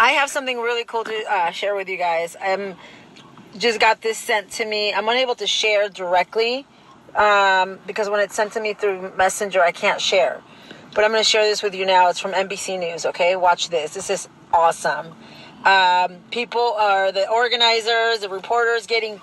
I have something really cool to share with you guys. Just got this sent to me. I'm unable to share directly because when it's sent to me through Messenger, I can't share. But I'm going to share this with you now. It's from NBC News, okay? Watch this. This is awesome. People are the organizers, the reporters getting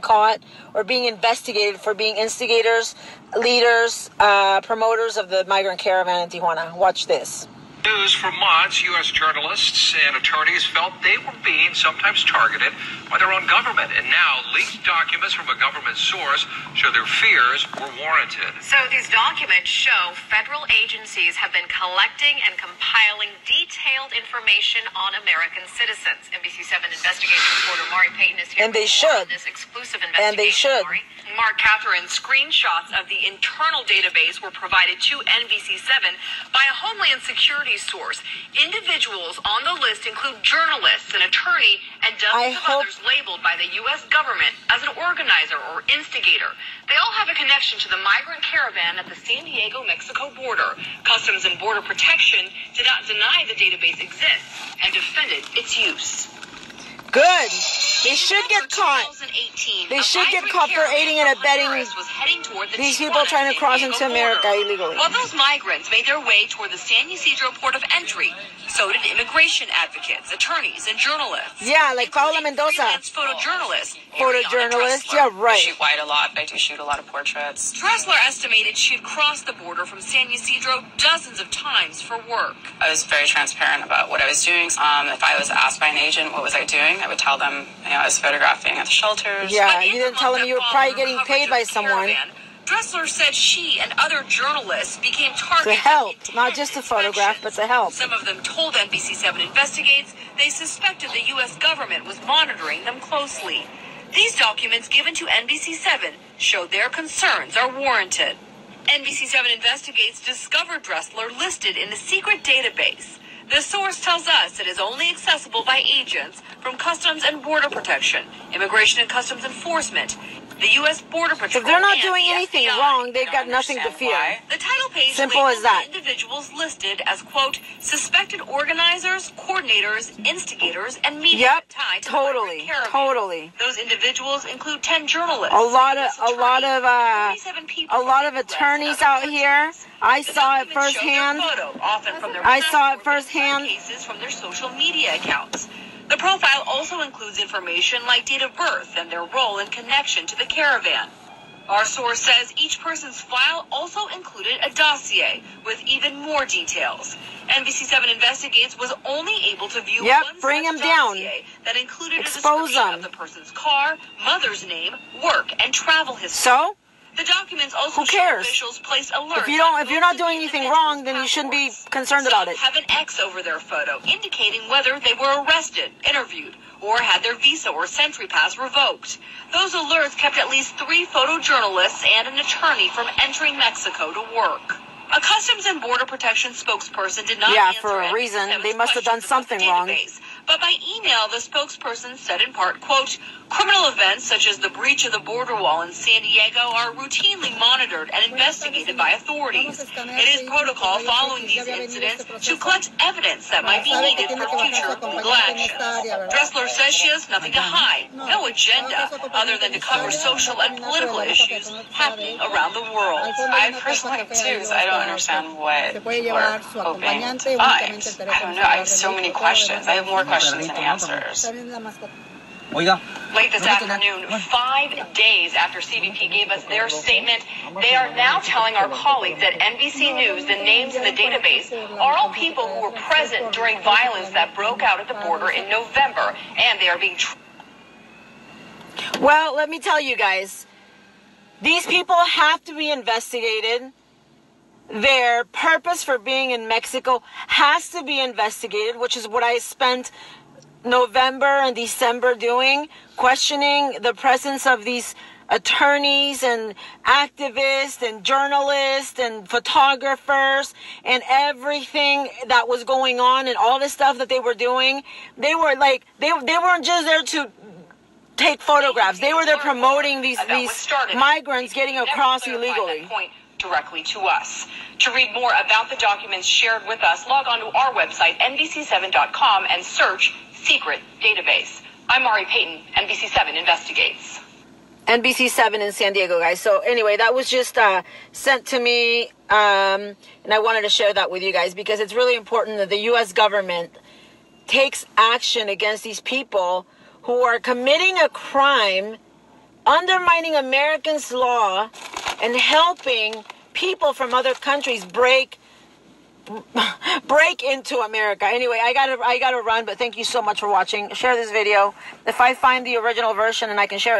caught or being investigated for being instigators, leaders, promoters of the migrant caravan in Tijuana. Watch this. News for months, U.S. journalists and attorneys felt they were being sometimes targeted by their own government. And now leaked documents from a government source show their fears were warranted. So these documents show federal agencies have been collecting and compiling detailed information on American citizens. NBC7 investigative reporter Mari Payton is here. And they should. This exclusive investigation. And they should. Mari. Mark, Catherine, screenshots of the internal database were provided to NBC7 by a Homeland Security source. Individuals on the list include journalists, an attorney, and dozens of others labeled by the U.S. government as an organizer or instigator. They all have a connection to the migrant caravan at the San Diego-Mexico border. Customs and Border Protection did not deny the database exists and defended its use. Good. They should get caught. They should get caught for aiding and abetting these people trying to cross into America illegally. While those migrants made their way toward the San Ysidro port of entry, so did immigration advocates, attorneys, and journalists. Yeah, like Paula Mendoza. Photojournalists. Yeah, right. I shoot white a lot, but I do shoot a lot of portraits. Dressler estimated she'd crossed the border from San Ysidro dozens of times for work. I was very transparent about what I was doing. If I was asked by an agent what was I doing, I would tell them, I was photographing at the shelters. Yeah, you didn't tell them you were probably getting paid by someone. Dressler said she and other journalists became targets. To help, not just to photograph, but to help. Some of them told NBC7 Investigates they suspected the U.S. government was monitoring them closely. These documents given to NBC7 show their concerns are warranted. NBC7 Investigates discovered Dressler listed in the secret database. The source tells us it is only accessible by agents from Customs and Border Protection, Immigration and Customs Enforcement, the U.S. Border Patrol. If they're not doing anything wrong, they've got nothing to fear. The title page simple as that. Individuals listed as, quote, suspected organizers, coordinators, instigators, and media tied to totally. Those individuals include 10 journalists, a lot of attorneys out here. I saw it firsthand. Cases from their social media accounts. The profile also includes information like date of birth and their role in connection to the caravan. Our source says each person's file also included a dossier with even more details. NBC7 Investigates was only able to view one bring such them down. dossier that included Expose a description them. of the person's car, mother's name, work, and travel history. So? The documents also show officials place alerts. If you're not doing anything wrong, then you shouldn't be concerned about it. Some have an X over their photo, indicating whether they were arrested, interviewed, or had their visa or Century Pass revoked. Those alerts kept at least 3 photojournalists and an attorney from entering Mexico to work. A Customs and Border Protection spokesperson did not answer for a reason. They must have done something wrong. But by email, the spokesperson said in part, quote, criminal events such as the breach of the border wall in San Diego are routinely monitored and investigated by authorities. It is protocol following these incidents to collect evidence that might be needed for future legal actions. Dressler says she has nothing to hide, no agenda, other than to cover social and political issues happening around the world. I personally have too, so I don't understand what we're hoping to find. I don't know. I have so many questions. I have more questions than answers. Late this afternoon, 5 days after CBP gave us their statement, they are now telling our colleagues at NBC News the names in the database are all people who were present during violence that broke out at the border in November, and they are being... Well, let me tell you guys, these people have to be investigated. Their purpose for being in Mexico has to be investigated, which is what I spent November and December doing, questioning the presence of these attorneys and activists and journalists and photographers and everything that was going on and all the stuff that they were doing. They were like, they weren't just there to take photographs. They were there promoting these migrants getting across illegally. directly to us. To read more about the documents shared with us, log on to our website, NBC7.com, and search Secret Database. I'm Mari Payton, NBC7 Investigates. NBC7 in San Diego, guys. So anyway, that was just sent to me, and I wanted to share that with you guys because it's really important that the U.S. government takes action against these people who are committing a crime, undermining Americans' law, and helping people from other countries break into America. Anyway, I gotta run, but thank you so much for watching. Share this video. If I find the original version and I can share it.